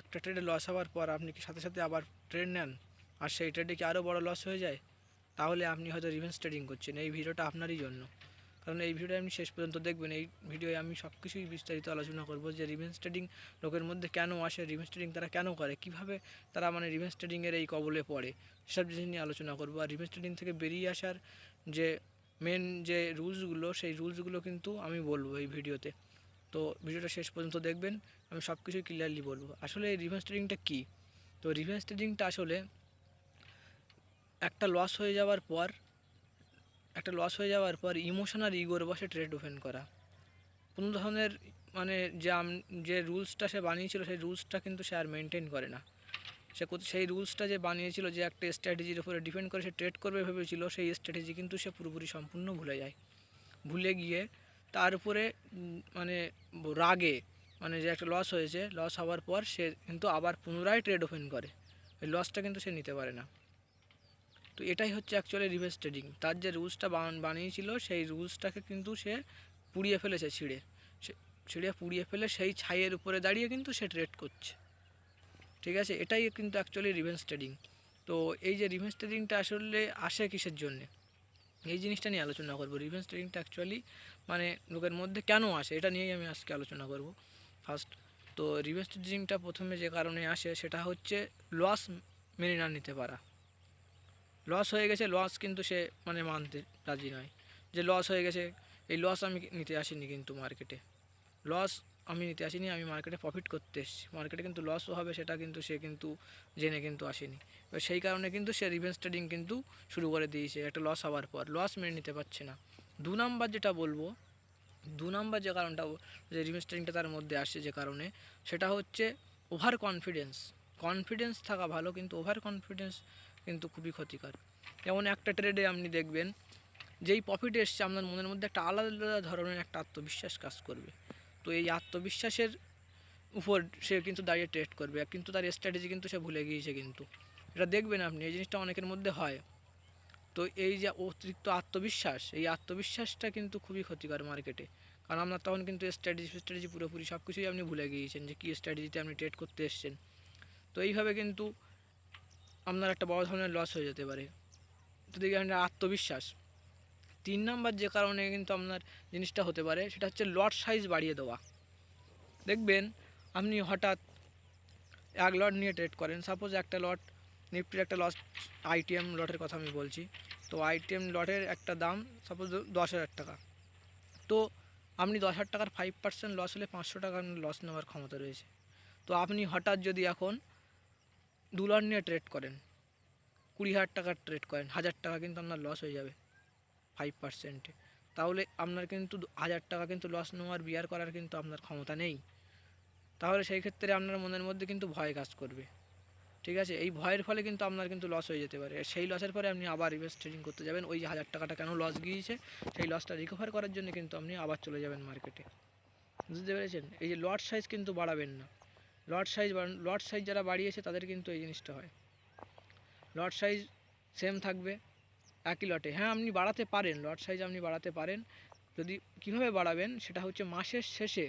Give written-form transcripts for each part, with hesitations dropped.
একটা ট্রেডে লস হওয়ার পর আপনি কি সাথে সাথে আবার ট্রেড নেন আর সেই ট্রেডে কি আরও বড় লস হয়ে যায়, তাহলে আপনি হয়তো রিভেঞ্জ ট্রেডিং করছেন। এই ভিডিওটা আপনারই জন্য, কারণ এই ভিডিওটা আপনি শেষ পর্যন্ত দেখবেন। এই ভিডিওয়ে আমি সব কিছুই বিস্তারিত আলোচনা করব যে রিভেঞ্জ ট্রেডিং লোকের মধ্যে কেন আসে, রিভেঞ্জ ট্রেডিং তারা কেন করে, কীভাবে তারা মানে রিভেঞ্জ ট্রেডিংয়ের এই কবলে পড়ে, সেসব জিনিস নিয়ে আলোচনা করব। আর রিভেঞ্জ ট্রেডিং থেকে বেরিয়ে আসার যে মেন যে রুলসগুলো, সেই রুলসগুলো কিন্তু আমি বলবো এই ভিডিওতে। তো ভিডিওটা শেষ পর্যন্ত দেখবেন, আমি সব কিছুই ক্লিয়ারলি বলবো। আসলে এই রিভেঞ্জ ট্রেডিংটা কী? তো রিভেঞ্জ ট্রেডিংটা আসলে একটা লস হয়ে যাওয়ার পর ইমোশন আর ইগোর বসে ট্রেড ওপেন করা। কোনো ধরনের মানে যে রুলসটা সে বানিয়েছিল সেই রুলসটা কিন্তু সে আর মেনটেন করে না। সেই রুলসটা যে বানিয়েছিল, যে একটা স্ট্র্যাটেজির উপরে ডিপেন্ড করে সে ট্রেড করবে ভেবেছিল, সেই স্ট্র্যাটেজি কিন্তু সে পুরোপুরি সম্পূর্ণ ভুলে যায়। ভুলে গিয়ে তার উপরে মানে রাগে, মানে যে একটা লস হয়েছে, লস হওয়ার পর সে কিন্তু আবার পুনরায় ট্রেড ওপেন করে, ওই লসটা কিন্তু সে নিতে পারে না। তো এটাই হচ্ছে অ্যাকচুয়ালি রিভার্স ট্রেডিং। তার যে রুলসটা বানিয়েছিল সেই রুলসটাকে কিন্তু সে পুড়িয়ে ফেলেছে, পুড়িয়ে ফেলে সেই ছাইয়ের উপরে দাঁড়িয়ে কিন্তু সে ট্রেড করছে। ঠিক আছে, এটাই কিন্তু অ্যাকচুয়ালি রিভেঞ্জ ট্রেডিং। তো এই যে রিভেঞ্জ ট্রেডিংটা আসলে আসে কিসের জন্যে, এই জিনিসটা নিয়ে আলোচনা করব। রিভেঞ্জ ট্রেডিংটা অ্যাকচুয়ালি মানে লোকের মধ্যে কেন আসে, এটা নিয়েই আমি আজকে আলোচনা করব ফার্স্ট। তো রিভেঞ্জ ট্রেডিংটা প্রথমে যে কারণে আসে সেটা হচ্ছে লস মেনে না নিতে পারা। লস হয়ে গেছে, লস কিন্তু সে মানে মানতে রাজি নয়, যে লস হয়ে গেছে, এই লস আমি নিতে আসিনি কিন্তু মার্কেটে, লস আমি নিতে আসিনি, আমি মার্কেটে প্রফিট করতে এসেছি। মার্কেটে কিন্তু লসও হবে সেটা কিন্তু সে কিন্তু জেনে কিন্তু আসেনি। এবার সেই কারণে কিন্তু সে রিভেঞ্জ ট্রেডিং কিন্তু শুরু করে দিয়েছে একটা লস হওয়ার পর, লস মেনে নিতে পারছে না। দু নাম্বার যেটা বলবো, দু নাম্বার যে কারণটা যে রিভেঞ্জ ট্রেডিংটা তার মধ্যে আসছে যে কারণে, সেটা হচ্ছে ওভার কনফিডেন্স। কনফিডেন্স থাকা ভালো, কিন্তু ওভার কনফিডেন্স কিন্তু খুবই ক্ষতিকর। যেমন একটা ট্রেডে আপনি দেখবেন, যেই প্রফিট এসছে আপনার মনের মধ্যে একটা আলাদা ধরনের একটা আত্মবিশ্বাস কাজ করবে। তো এই আত্মবিশ্বাসের উপর সে কিন্তু দাঁড়িয়ে ট্রেড করবে, কিন্তু তার স্ট্র্যাটেজি কিন্তু সে ভুলে গিয়েছে। কিন্তু এটা দেখবেন আপনি, এই জিনিসটা অনেকের মধ্যে হয়। তো এই যে অতিরিক্ত আত্মবিশ্বাস, এই আত্মবিশ্বাসটা কিন্তু খুবই ক্ষতিকর মার্কেটে, কারণ আপনার তখন কিন্তু স্ট্র্যাটেজি পুরোপুরি সব কিছুই আপনি ভুলে গিয়েছেন যে কী স্ট্র্যাটেজিতে আপনি ট্রেড করতে এসেছেন। তো এইভাবে কিন্তু আপনার একটা বড় ধরনের লস হয়ে যেতে পারে। তো দেখি আত্মবিশ্বাস। তিন নাম্বার যে কারণে কিন্তু আপনার জিনিসটা হতে পারে সেটা হচ্ছে লট সাইজ বাড়িয়ে দেওয়া। দেখবেন আপনি হঠাৎ এক লট নিয়ে ট্রেড করেন, সাপোজ একটা লট নিফটির একটা আইটিএম লটের কথা আমি বলছি। তো আইটিএম লটের একটা দাম সাপোজ 10,000 টাকা। তো আপনি 10,000 টাকার 5% লস হলে 500 টাকার লস নেওয়ার ক্ষমতা রয়েছে। তো আপনি হঠাৎ যদি এখন 2 লট নিয়ে ট্রেড করেন, 20,000 টাকার ট্রেড করেন, 1,000 টাকা কিন্তু আপনার লস হয়ে যাবে 5%-এ। তাহলে আপনার কিন্তু 1,000 টাকা কিন্তু লস নেওয়ার বিয়ার করার কিন্তু আপনার ক্ষমতা নেই। তাহলে সেই ক্ষেত্রে আপনার মনের মধ্যে কিন্তু ভয় কাজ করবে। ঠিক আছে, এই ভয়ের ফলে কিন্তু আপনার কিন্তু লস হয়ে যেতে পারে। সেই লসের পরে আপনি আবার রিভার্স ট্রেডিং করতে যাবেন, ওই যে 1,000 টাকাটা কেন লস গিয়েছে সেই লসটা রিকভার করার জন্য কিন্তু আপনি আবার চলে যাবেন মার্কেটে। বুঝতে পেরেছেন? এই যে লট সাইজ কিন্তু বাড়াবেন না। লট সাইজ যারা বাড়িয়েছে তাদের কিন্তু এই জিনিসটা হয়। লট সাইজ সেম থাকবে একই লটে। হ্যাঁ, আপনি বাড়াতে পারেন, লট সাইজ আপনি বাড়াতে পারেন। যদি কীভাবে বাড়াবেন সেটা হচ্ছে মাসের শেষে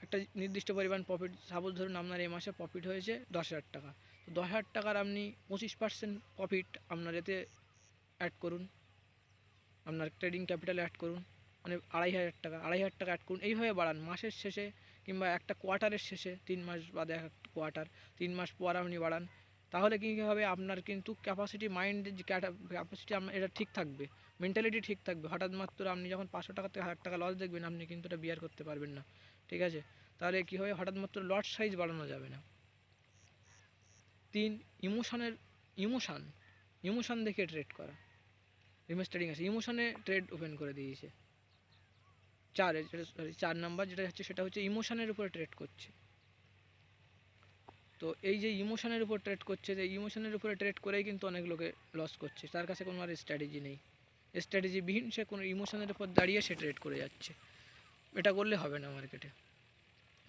একটা নির্দিষ্ট পরিমাণ প্রফিট, সাপোজ ধরুন আপনার এই মাসে প্রফিট হয়েছে 10,000 টাকা। তো 10,000 টাকার আপনি 25% প্রফিট আপনার এতে অ্যাড করুন, আপনার ট্রেডিং ক্যাপিটালে অ্যাড করুন, মানে 2,500 টাকা, 2,500 টাকা অ্যাড করুন। এইভাবে বাড়ান মাসের শেষে কিংবা একটা কোয়ার্টারের শেষে, 3 মাস বাদে এক কোয়ার্টার, 3 মাস পর আপনি বাড়ান। তাহলে কী হবে, আপনার কিন্তু ক্যাপাসিটি, মাইন্ডের যে ক্যাপাসিটি এটা ঠিক থাকবে, মেন্টালিটি ঠিক থাকবে। হঠাৎ মাত্র আপনি যখন 500 টাকা থেকে 1,000 টাকা লস দেখবেন, আপনি কিন্তু এটা বিয়ার করতে পারবেন না। ঠিক আছে, তাহলে কী হবে, হঠাৎ মাত্র লট সাইজ বাড়ানো যাবে না। 3, ইমোশান দেখে ট্রেড করা। রিভার্স ট্রেডিং আছে, ইমোশনে ট্রেড ওপেন করে দিয়েছে। 4 নাম্বার যেটা হচ্ছে সেটা হচ্ছে ইমোশনের উপরে ট্রেড করছে। তো এই যে ইমোশনের উপর ট্রেড করছে, যে ইমোশনের উপরে ট্রেড করেই কিন্তু অনেক লোকে লস করছে, তার কাছে কোনো আর স্ট্র্যাটেজি নেই, স্ট্র্যাটেজিবিহীন সে কোনো ইমোশনের উপর দাঁড়িয়ে সে ট্রেড করে যাচ্ছে। এটা করলে হবে না মার্কেটে।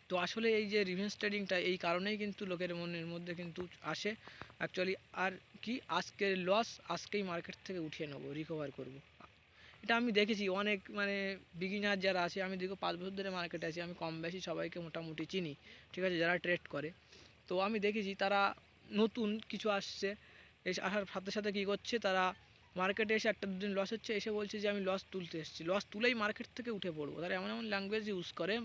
তো আসলে এই যে রিভেঞ্জ ট্রেডিংটা এই কারণেই কিন্তু লোকের মনের মধ্যে কিন্তু আসে অ্যাকচুয়ালি, আর কি আজকের লস আজকেই মার্কেট থেকে উঠিয়ে নেবো, রিকভার করব, এটা আমি দেখেছি অনেক মানে বিগিনার যারা আছে, আমি দীর্ঘ 5 বছর ধরে মার্কেটে আছি, আমি কম বেশি সবাইকে মোটামুটি চিনি, ঠিক আছে, যারা ট্রেড করে। তো আমি দেখেছি তারা নতুন কিছু আসছে, এসে আসার সাথে সাথে কী করছে তারা, মার্কেটে এসে একটা দুদিন লস হচ্ছে, এসে বলছে যে আমি লস তুলতে এসেছি, লস তুলেই মার্কেট থেকে উঠে পড়বো। তারা এমন এমন ল্যাঙ্গুয়েজ ইউজ করে,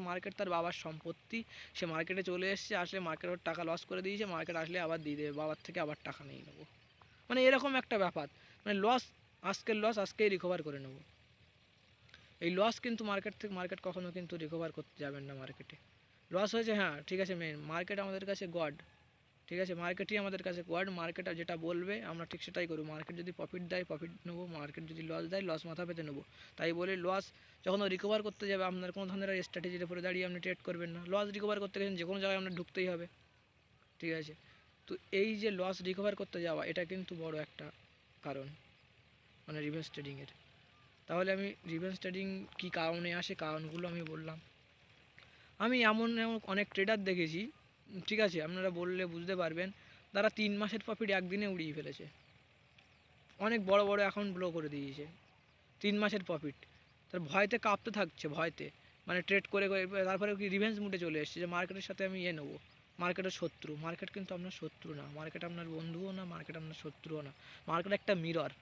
মার্কেট তার বাবার সম্পত্তি, সে মার্কেটে চলে এসছে, আসলে মার্কেটের টাকা লস করে দিয়েছে, মার্কেট আসলে আবার দিয়ে দেবে, বাবার থেকে আবার টাকা নিয়ে নেবো, মানে এরকম একটা ব্যাপার। মানে লস, আজকের লস আজকেই রিকভার করে নেব, এই লস কিন্তু মার্কেট কখনো কিন্তু রিকভার করতে যাবেন না। মার্কেটে লস হয়েছে, হ্যাঁ ঠিক আছে, মার্কেট আমাদের কাছে গড, ঠিক আছে, মার্কেটই আমাদের কাছে গড, মার্কেট যেটা বলবে আমরা ঠিক সেটাই করবো। মার্কেট যদি প্রফিট দেয় প্রফিট নেবো, মার্কেট যদি লস দেয় লস মাথা পেতে নেবো। তাই বলে লস যখন রিকভার করতে যাবে আপনার কোনো ধরনের স্ট্র্যাটেজির উপরে দাঁড়িয়ে আপনি ট্রেড করবেন না। লস রিকভার করতে গেছেন যে কোনো জায়গায় আপনার ঢুকতেই হবে, ঠিক আছে। তো এই যে লস রিকভার করতে যাওয়া, এটা কিন্তু বড় একটা কারণ মানে রিভার্স ট্রেডিংয়ের। তাহলে আমি রিভার্স ট্রেডিং কী কারণে আসে, কারণগুলো আমি বললাম। আমি এমন এমন অনেক ট্রেডার দেখেছি, ঠিক আছে, আপনারা বললে বুঝতে পারবেন, তারা 3 মাসের প্রফিট একদিনে উড়িয়ে ফেলেছে, অনেক বড় বড় অ্যাকাউন্ট ব্লো করে দিয়েছে 3 মাসের প্রফিট। তার ভয়তে কাঁপতে থাকছে, ভয়তে মানে ট্রেড করে করে তারপরে কি রিভেঞ্জ মুডে চলে এসেছে যে মার্কেটের সাথে আমি নেবো, মার্কেটের শত্রু। মার্কেট কিন্তু আপনার শত্রু না, মার্কেট আপনার বন্ধুও না, মার্কেট আপনার শত্রুও না, মার্কেট একটা মিরর।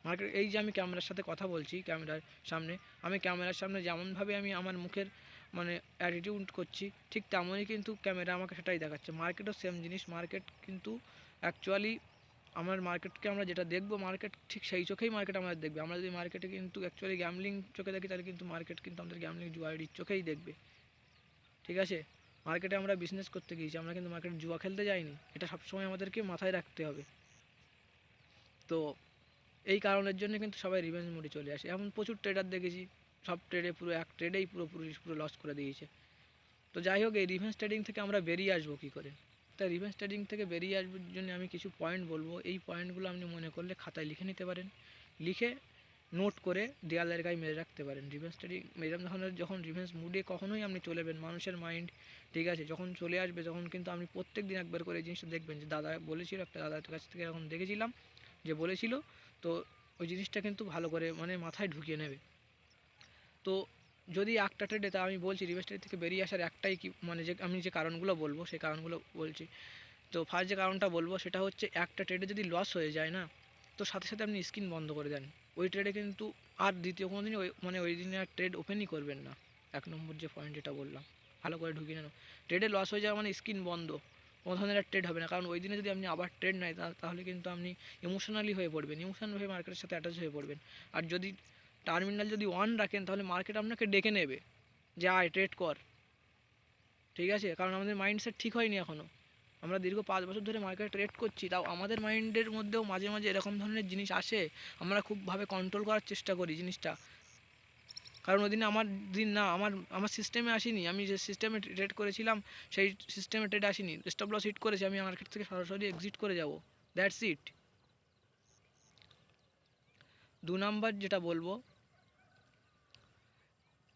মার্কেট, এই যে আমি ক্যামেরার সাথে কথা বলছি, ক্যামেরার সামনে, আমি ক্যামেরার সামনে যেমনভাবে আমি আমার মুখের মানে অ্যাটিটিউড করছি, ঠিক তেমনই কিন্তু ক্যামেরা আমাকে সেটাই দেখাচ্ছে। মার্কেটও সেম জিনিস, মার্কেট কিন্তু অ্যাকচুয়ালি আমার মার্কেটকে আমরা যেটা দেখবো, মার্কেট ঠিক সেই চোখেই মার্কেট আমাদের দেখবে। আমরা যদি মার্কেটে কিন্তু অ্যাকচুয়ালি গ্যামলিং চোখে দেখি, তাহলে কিন্তু মার্কেট কিন্তু আমাদের গ্যামলিং জুয়ারির চোখেই দেখবে, ঠিক আছে। মার্কেটে আমরা বিজনেস করতে গিয়েছি, আমরা কিন্তু মার্কেটে জুয়া খেলতে যাইনি, এটা সবসময় আমাদেরকে মাথায় রাখতে হবে। তো এই কারণের জন্য কিন্তু সবাই রিভেঞ্জ মোডে চলে আসে। এমন প্রচুর ট্রেডার দেখেছি, সব ট্রেডে পুরো এক ট্রেডেই পুরো লস করে দিয়েছে। তো যাই হোক, এই রিভেঞ্জ ট্রেডিং থেকে আমরা বেরিয়ে আসবো কী করে? তাই রিভেঞ্জ ট্রেডিং থেকে বেরিয়ে আসবার জন্য আমি কিছু পয়েন্ট বলবো। এই পয়েন্টগুলো আপনি মনে করলে খাতায় লিখে নিতে পারেন, লিখে নোট করে দেয়ালের গায়ে মেরে রাখতে পারেন। রিভেঞ্জ ট্রেডিং এরকম ধরনের যখন রিভেঞ্জ মুডে কখনোই আপনি চলেবেন, মানুষের মাইন্ড, ঠিক আছে, যখন চলে আসবে তখন কিন্তু আপনি প্রত্যেক দিন একবার করে এই জিনিসটা দেখবেন যে দাদা বলেছিল, একটা দাদার কাছ থেকে এখন দেখেছিলাম যে বলেছিল, তো ওই জিনিসটা কিন্তু ভালো করে মানে মাথায় ঢুকিয়ে নেবে। তো যদি একটা ট্রেডে, তা আমি বলছি রিভার্স ট্রেড থেকে বেরিয়ে আসার একটাই কি মানে যে আমি যে কারণগুলো বলবো সেই কারণগুলো বলছি। তো ফার্স্ট যে কারণটা বলবো সেটা হচ্ছে, একটা ট্রেডে যদি লস হয়ে যায় না, তো সাথে সাথে আপনি স্ক্রিন বন্ধ করে দেন, ওই ট্রেডে কিন্তু আর দ্বিতীয় কোনো দিনই ওই দিনে আর ট্রেড ওপেনই করবেন না। 1 নম্বর যে পয়েন্ট যেটা বললাম, ভালো করে ঢুকিয়ে নেন। ট্রেডে লস হয়ে যাওয়া মানে স্ক্রিন বন্ধ, কোনো ধরনের আর ট্রেড হবে না। কারণ ওই দিনে যদি আপনি আবার ট্রেড নেয়, তাহলে কিন্তু আপনি ইমোশনালি হয়ে পড়বেন, ইমোশনাল হয়ে মার্কেটের সাথে অ্যাটাচ হয়ে পড়বেন। আর যদি টার্মিনাল যদি অন রাখেন, তাহলে মার্কেট আপনাকে ডেকে নেবে যে আয় ট্রেড কর, ঠিক আছে। কারণ আমাদের মাইন্ডসেট ঠিক হয়নি এখনও, আমরা দীর্ঘ 5 বছর ধরে মার্কেটে ট্রেড করছি, তাও আমাদের মাইন্ডের মধ্যেও মাঝে মাঝে এরকম ধরনের জিনিস আসে, আমরা খুবভাবে কন্ট্রোল করার চেষ্টা করি জিনিসটা। কারণ ওই দিনে আমার দিন না, আমার সিস্টেমে আসেনি, আমি যে সিস্টেমে ট্রেড করেছিলাম সেই সিস্টেমে ট্রেড আসেনি, স্টপ লস হিট করেছি, আমি মার্কেট থেকে সরাসরি এক্সিট করে যাব, দ্যাটস ইট। 2 নম্বর যেটা বলবো,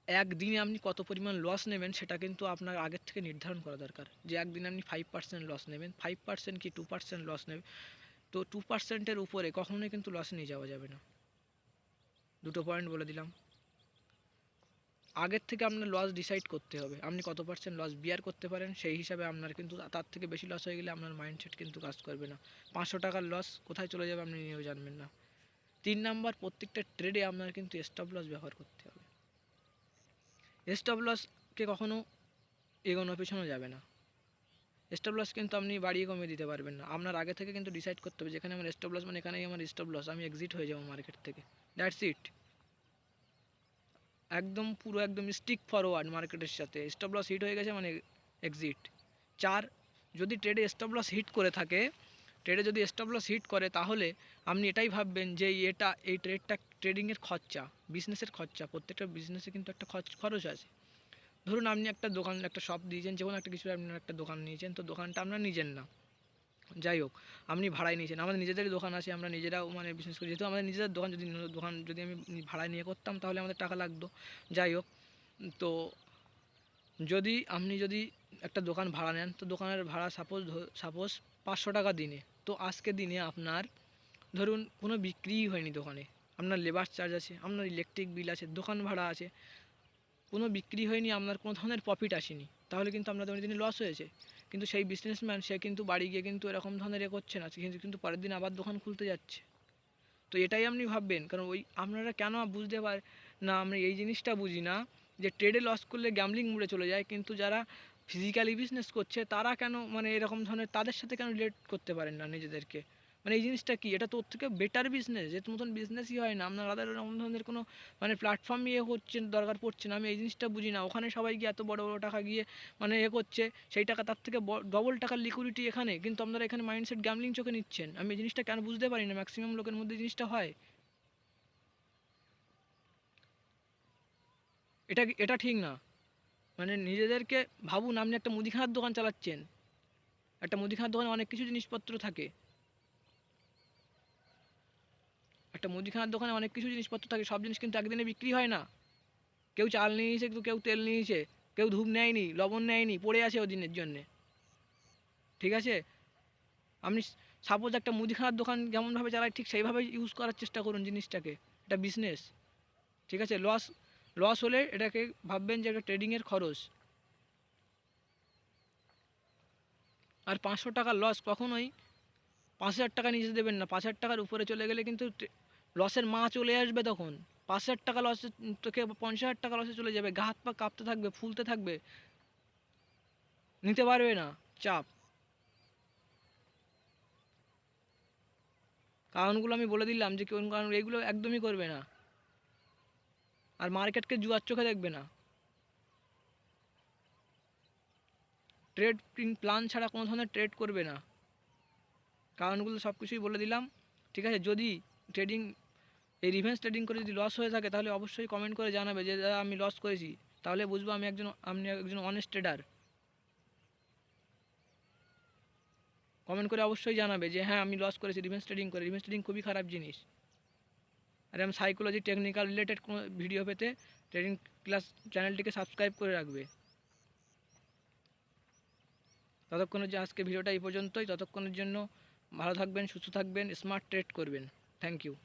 একদিনে আপনি কত পরিমাণ লস নেবেন সেটা কিন্তু আপনার আগের থেকে নির্ধারণ করা দরকার। যে একদিনে আপনি 5% লস নেবেন, 5% কি 2% লস নেবেন, তো 2%-এর উপরে কখনোই কিন্তু লস নিয়ে যাওয়া যাবে না। 2টো পয়েন্ট বলে দিলাম। আগের থেকে আপনার লস ডিসাইড করতে হবে, আপনি কত পার্সেন্ট লস বিয়ার করতে পারেন, সেই হিসাবে আপনার কিন্তু তার থেকে বেশি লস হয়ে গেলে আপনার মাইন্ডসেট কিন্তু কাজ করবে না। 500 টাকার লস কোথায় চলে যাবে আপনি নিজেও জানবেন না। 3 নম্বর, প্রত্যেকটা ট্রেডে আপনার কিন্তু স্টপ লস ব্যবহার করতে হবে। স্টপ লসকে কখনো এগোনো পেছানো যাবে না। স্টপ লস কিন্তু আপনি বাড়িয়ে কমিয়ে দিতে পারবেন না, আপনার আগে থেকে কিন্তু ডিসাইড করতে হবে যেখানে আমার স্টপ লস, মানে এখানেই আমার স্টপ লস, আমি এক্সিট হয়ে যাবো মার্কেট থেকে, দ্যাটস ইট। একদম পুরো একদম স্টিক ফরওয়ার্ড মার্কেটের সাথে, স্টপ লস হিট হয়ে গেছে মানে এক্সিট। 4, যদি ট্রেডে স্টপ লস হিট করে থাকে, ট্রেডে যদি স্টপ লস হিট করে, তাহলে আপনি এটাই ভাববেন যে এই ট্রেডটা ট্রেডিংয়ের খরচা, বিজনেসের খরচা, প্রত্যেকটা বিজনেসে কিন্তু একটা খরচ আছে। ধরুন আপনি একটা দোকান, একটা শপ দিয়েছেন, যে কোনো একটা কিছু আপনার একটা দোকান নিয়েছেন, তো দোকানটা আপনার নিজের না, যাই হোক আপনি ভাড়ায় নিয়েছেন, আমাদের নিজেদেরই দোকান আছে, আমরা নিজেরাও মানে বিশেষ করে যেহেতু আমাদের নিজেদের দোকান যদি আমি ভাড়ায় নিয়ে করতাম তাহলে আমাদের টাকা লাগতো, যাই হোক। তো যদি একটা দোকান ভাড়া নেন, তো দোকানের ভাড়া সাপোজ 500 টাকা দিনে, তো আজকে দিনে আপনার ধরুন কোনো বিক্রিই হয়নি দোকানে, আপনার লেবার চার্জ আছে, আপনার ইলেকট্রিক বিল আছে, দোকান ভাড়া আছে, কোনো বিক্রি হয়নি, আপনার কোনো ধরনের প্রফিট আসেনি, তাহলে কিন্তু আপনাদের ওই দিনে লস হয়েছে। কিন্তু সেই বিজনেসম্যান সে কিন্তু বাড়ি গিয়ে কিন্তু এরকম ধরনের করছে না, সে কিন্তু পরের দিন আবার দোকান খুলতে যাচ্ছে। তো এটাই আপনি ভাববেন, কারণ ওই আপনারা কেন বুঝতে না, আমরা এই জিনিসটা বুঝি না যে ট্রেডে লস করলে গ্যামলিং মুডে চলে যায়, কিন্তু যারা ফিজিক্যালি বিজনেস করছে তারা কেন মানে এরকম ধরনের তাদের সাথে কেন রিলেট করতে পারেন না নিজেদেরকে। মানে এই জিনিসটা কি, এটা তোর থেকে বেটার বিজনেস, এর মতন বিজনেসই হয় না, আপনার আলাদা এরকম ধরনের কোনো মানে প্ল্যাটফর্ম করছেন দরকার পড়ছে না। আমি এই জিনিসটা বুঝি না, ওখানে সবাই গিয়ে এত বড় বড় টাকা গিয়ে মানে করছে, সেই টাকা তার থেকে ডবল টাকার লিকুইডিটি এখানে, কিন্তু আপনারা এখানে মাইন্ডসেট গ্যামলিং চোখে নিচ্ছেন। আমি এই জিনিসটা কেন বুঝতে পারি না, ম্যাক্সিমাম লোকের মধ্যে জিনিসটা হয়। এটা এটা ঠিক না। মানে নিজেদেরকে ভাবুন, আপনি একটা মুদিখানার দোকান চালাচ্ছেন, একটা মুদিখানার দোকানে অনেক কিছু জিনিসপত্র থাকে, একটা মুদিখানার দোকানে অনেক কিছু জিনিসপত্র থাকে, সব জিনিস কিন্তু একদিনে বিক্রি হয় না। কেউ চাল নিয়েছে, কেউ তেল নিয়েছে, কেউ ধূপ নেয়নি, লবণ নেয়নি, পড়ে আছে ওদিনের জন্যে। ঠিক আছে, আপনি সাপোজ একটা মুদিখানার দোকান যেমনভাবে চালায় ঠিক সেইভাবে ইউজ করার চেষ্টা করুন জিনিসটাকে, এটা বিজনেস। ঠিক আছে, লস লস হলে এটাকে ভাববেন যে এটা ট্রেডিংয়ের খরচ। আর 500 টাকা লস কখনোই 5,000 টাকা নিচে দেবেন না, 5,000 টাকার উপরে চলে গেলে কিন্তু লসের মা চলে আসবে তখন। 5,000 টাকা লসে তোকে 50,000 টাকা লসে চলে যাবে, গা হাত পা কাঁপতে থাকবে, ফুলতে থাকবে, নিতে পারবে না চাপ। কারণগুলো আমি বলে দিলাম যে কোন কারণ, এইগুলো একদমই করবে না। আর মার্কেটকে জুয়ার চোখে দেখবে না, ট্রেড প্ল্যান ছাড়া কোনো ধরনের ট্রেড করবে না। কারণগুলো সব কিছুই বলে দিলাম। ঠিক আছে, যদি ট্রেডিং এই রিভেন্স ট্রেডিং করে যদি লস হয়ে থাকে তাহলে অবশ্যই কমেন্ট করে জানাবে যে দাদা আমি লস করেছি, তাহলে বুঝবো আপনি একজন অনেস্ট ট্রেডার। কমেন্ট করে অবশ্যই জানাবে যে হ্যাঁ আমি লস করেছি রিভেন্স ট্রেডিং করে। রিভেন্স ট্রেডিং খুবই খারাপ জিনিস। আর আমি সাইকোলজি টেকনিক্যাল রিলেটেড কোনো ভিডিও পেতে ট্রেডিং ক্লাস চ্যানেলটিকে সাবস্ক্রাইব করে রাখবে। ততক্ষণের যে আজকে ভিডিওটা এই পর্যন্তই, ততক্ষণের জন্য ভালো থাকবেন, সুস্থ থাকবেন, স্মার্ট ট্রেড করবেন। Thank you.